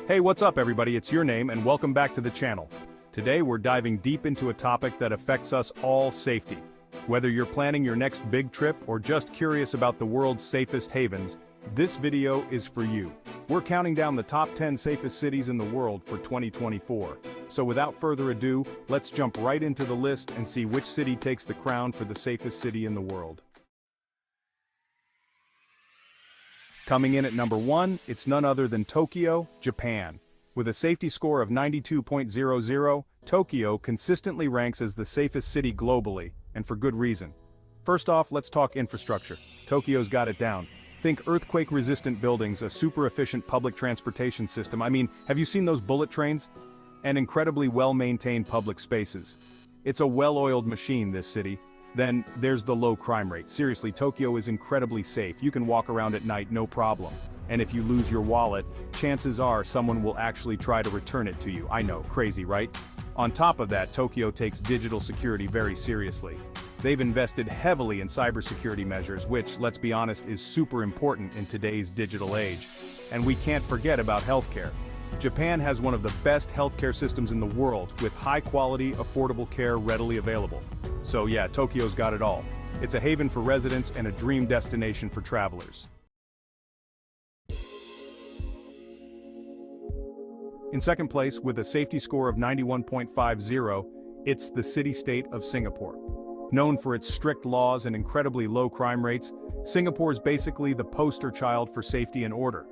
Hey, what's up everybody? It's Your Name and welcome back to the channel. Today we're diving deep into a topic that affects us all: safety. Whether you're planning your next big trip or just curious about the world's safest havens, this video is for you. We're counting down the top 10 safest cities in the world for 2024. So without further ado, let's jump right into the list and see which city takes the crown for the safest city in the world. Coming in at number 1, it's none other than Tokyo, Japan. With a safety score of 92.00, Tokyo consistently ranks as the safest city globally, and for good reason. First off, let's talk infrastructure. Tokyo's got it down. Think earthquake-resistant buildings, a super-efficient public transportation system. I mean, have you seen those bullet trains? And incredibly well-maintained public spaces. It's a well-oiled machine, this city. Then, there's the low crime rate. Seriously, Tokyo is incredibly safe. You can walk around at night, no problem. And if you lose your wallet, chances are someone will actually try to return it to you. I know, crazy, right? On top of that, Tokyo takes digital security very seriously. They've invested heavily in cybersecurity measures, which, let's be honest, is super important in today's digital age. And we can't forget about healthcare. Japan has one of the best healthcare systems in the world, with high-quality, affordable care readily available. So yeah, Tokyo's got it all. It's a haven for residents and a dream destination for travelers. In second place, with a safety score of 91.50, it's the city-state of Singapore. Known for its strict laws and incredibly low crime rates, Singapore's basically the poster child for safety and order.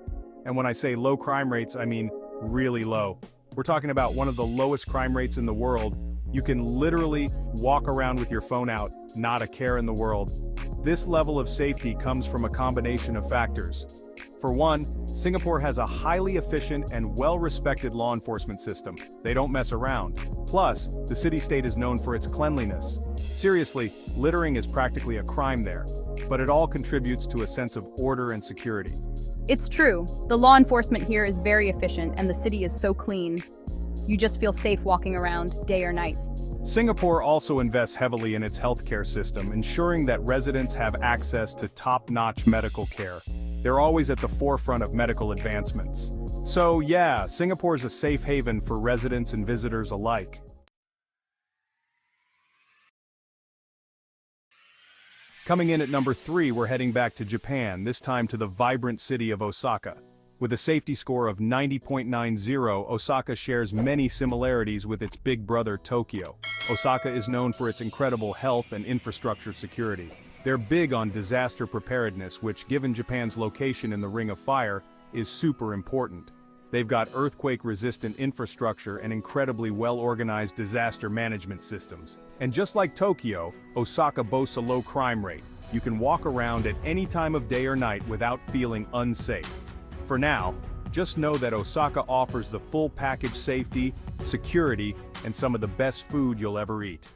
And when I say low crime rates, I mean really low. We're talking about one of the lowest crime rates in the world. You can literally walk around with your phone out, not a care in the world. This level of safety comes from a combination of factors. For one, Singapore has a highly efficient and well-respected law enforcement system. They don't mess around. Plus, the city-state is known for its cleanliness. Seriously, littering is practically a crime there, but it all contributes to a sense of order and security. It's true. The law enforcement here is very efficient and the city is so clean. You just feel safe walking around, day or night. Singapore also invests heavily in its healthcare system, ensuring that residents have access to top-notch medical care. They're always at the forefront of medical advancements. So yeah, Singapore's a safe haven for residents and visitors alike. Coming in at number 3, we're heading back to Japan, this time to the vibrant city of Osaka. With a safety score of 90.90, Osaka shares many similarities with its big brother Tokyo. Osaka is known for its incredible health and infrastructure security. They're big on disaster preparedness, which, given Japan's location in the Ring of Fire, is super important. They've got earthquake-resistant infrastructure and incredibly well-organized disaster management systems. And just like Tokyo, Osaka boasts a low crime rate. You can walk around at any time of day or night without feeling unsafe. For now, just know that Osaka offers the full package: safety, security, and some of the best food you'll ever eat.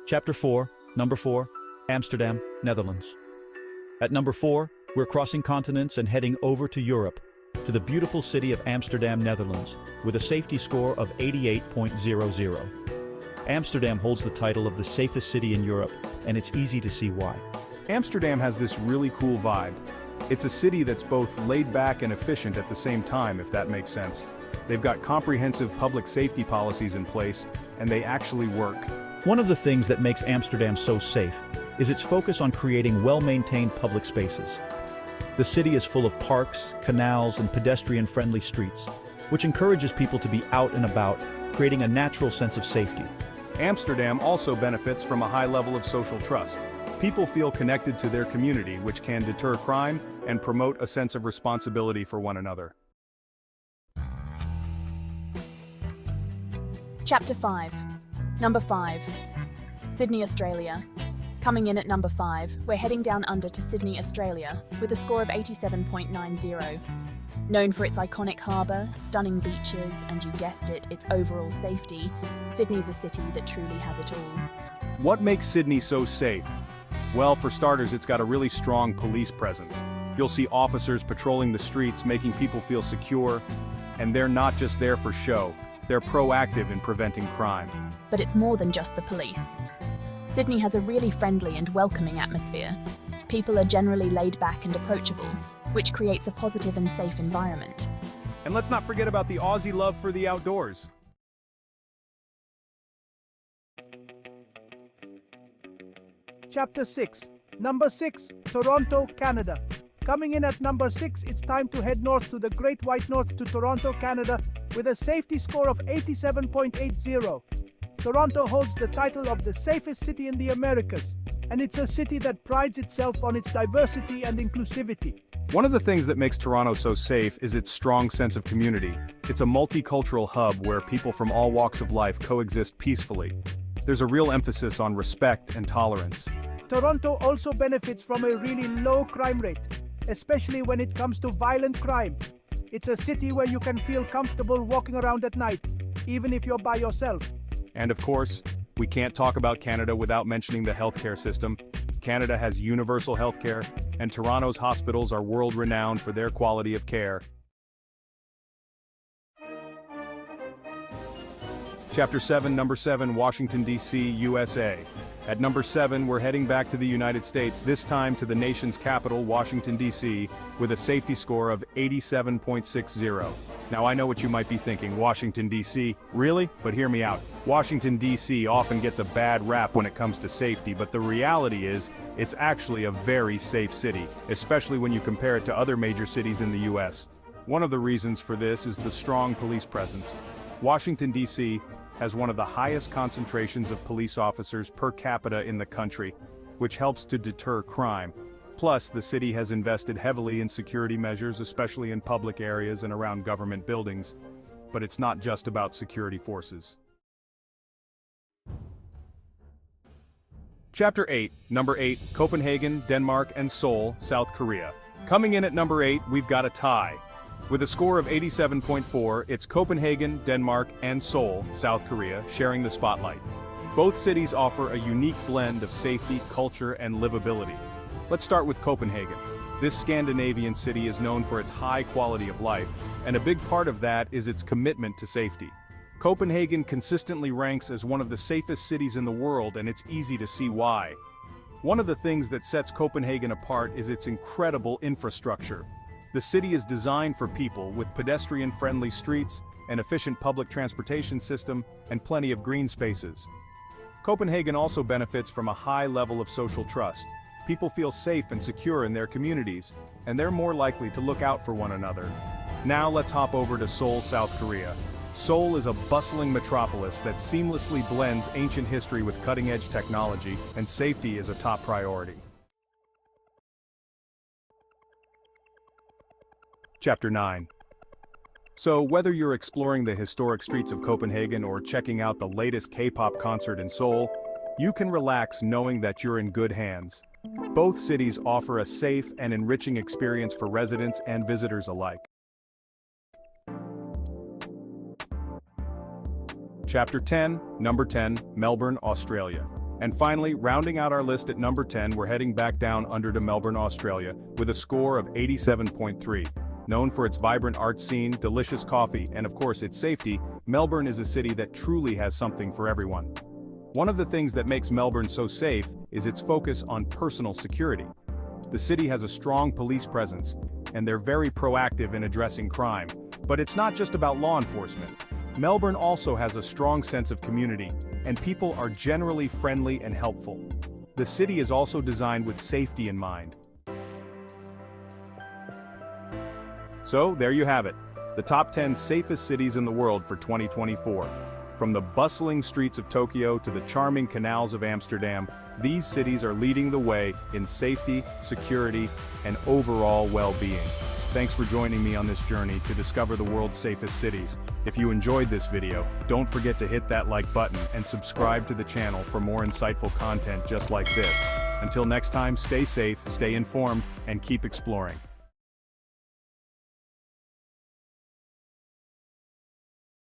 Chapter 4, Number 4, Amsterdam, Netherlands. At number 4, we're crossing continents and heading over to Europe, to the beautiful city of Amsterdam, Netherlands, with a safety score of 88.00. Amsterdam holds the title of the safest city in Europe, and it's easy to see why. Amsterdam has this really cool vibe. It's a city that's both laid back and efficient at the same time, if that makes sense. They've got comprehensive public safety policies in place, and they actually work. One of the things that makes Amsterdam so safe is its focus on creating well-maintained public spaces. The city is full of parks, canals, and pedestrian-friendly streets, which encourages people to be out and about, creating a natural sense of safety. Amsterdam also benefits from a high level of social trust. People feel connected to their community, which can deter crime and promote a sense of responsibility for one another. Chapter 5. Number 5. Sydney, Australia. Coming in at number 5, we're heading down under to Sydney, Australia, with a score of 87.90. Known for its iconic harbour, stunning beaches, and you guessed it, its overall safety, Sydney's a city that truly has it all. What makes Sydney so safe? Well, for starters, it's got a really strong police presence. You'll see officers patrolling the streets, making people feel secure, and they're not just there for show. They're proactive in preventing crime. But it's more than just the police. Sydney has a really friendly and welcoming atmosphere. People are generally laid back and approachable, which creates a positive and safe environment. And let's not forget about the Aussie love for the outdoors. Chapter 6. Number 6. Toronto, Canada. Coming in at number 6, it's time to head north to the Great White North to Toronto, Canada, with a safety score of 87.80. Toronto holds the title of the safest city in the Americas, and it's a city that prides itself on its diversity and inclusivity. One of the things that makes Toronto so safe is its strong sense of community. It's a multicultural hub where people from all walks of life coexist peacefully. There's a real emphasis on respect and tolerance. Toronto also benefits from a really low crime rate, especially when it comes to violent crime. It's a city where you can feel comfortable walking around at night, even if you're by yourself. And of course, we can't talk about Canada without mentioning the healthcare system. Canada has universal healthcare, and Toronto's hospitals are world-renowned for their quality of care. Chapter 7, Number 7, Washington, D.C., USA. At number 7, we're heading back to the United States, this time to the nation's capital, Washington, D.C., with a safety score of 87.60. Now I know what you might be thinking, Washington, D.C., really? But hear me out. Washington, D.C. often gets a bad rap when it comes to safety, but the reality is, it's actually a very safe city, especially when you compare it to other major cities in the U.S. One of the reasons for this is the strong police presence. Washington, D.C. has one of the highest concentrations of police officers per capita in the country, which helps to deter crime. Plus, the city has invested heavily in security measures, especially in public areas and around government buildings. But it's not just about security forces. Chapter 8, Number 8, Copenhagen, Denmark, and Seoul, South Korea. Coming in at number 8, we've got a tie. With a score of 87.4, it's Copenhagen, Denmark, and Seoul, South Korea, sharing the spotlight. Both cities offer a unique blend of safety, culture, and livability. Let's start with Copenhagen. This Scandinavian city is known for its high quality of life, and a big part of that is its commitment to safety. Copenhagen consistently ranks as one of the safest cities in the world, and it's easy to see why. One of the things that sets Copenhagen apart is its incredible infrastructure. The city is designed for people, with pedestrian-friendly streets, an efficient public transportation system, and plenty of green spaces. Copenhagen also benefits from a high level of social trust. People feel safe and secure in their communities, and they're more likely to look out for one another. Now let's hop over to Seoul, South Korea. Seoul is a bustling metropolis that seamlessly blends ancient history with cutting-edge technology, and safety is a top priority. Chapter 9. So, whether you're exploring the historic streets of Copenhagen or checking out the latest K-pop concert in Seoul, you can relax knowing that you're in good hands. Both cities offer a safe and enriching experience for residents and visitors alike. Chapter 10, Number 10, Melbourne, Australia. And finally, rounding out our list at number 10, we're heading back down under to Melbourne, Australia, with a score of 87.3. Known for its vibrant art scene, delicious coffee, and of course its safety, Melbourne is a city that truly has something for everyone. One of the things that makes Melbourne so safe is its focus on personal security. The city has a strong police presence, and they're very proactive in addressing crime. But it's not just about law enforcement. Melbourne also has a strong sense of community, and people are generally friendly and helpful. The city is also designed with safety in mind. So, there you have it, the top 10 safest cities in the world for 2024. From the bustling streets of Tokyo to the charming canals of Amsterdam, these cities are leading the way in safety, security, and overall well-being. Thanks for joining me on this journey to discover the world's safest cities. If you enjoyed this video, don't forget to hit that like button and subscribe to the channel for more insightful content just like this. Until next time, stay safe, stay informed, and keep exploring.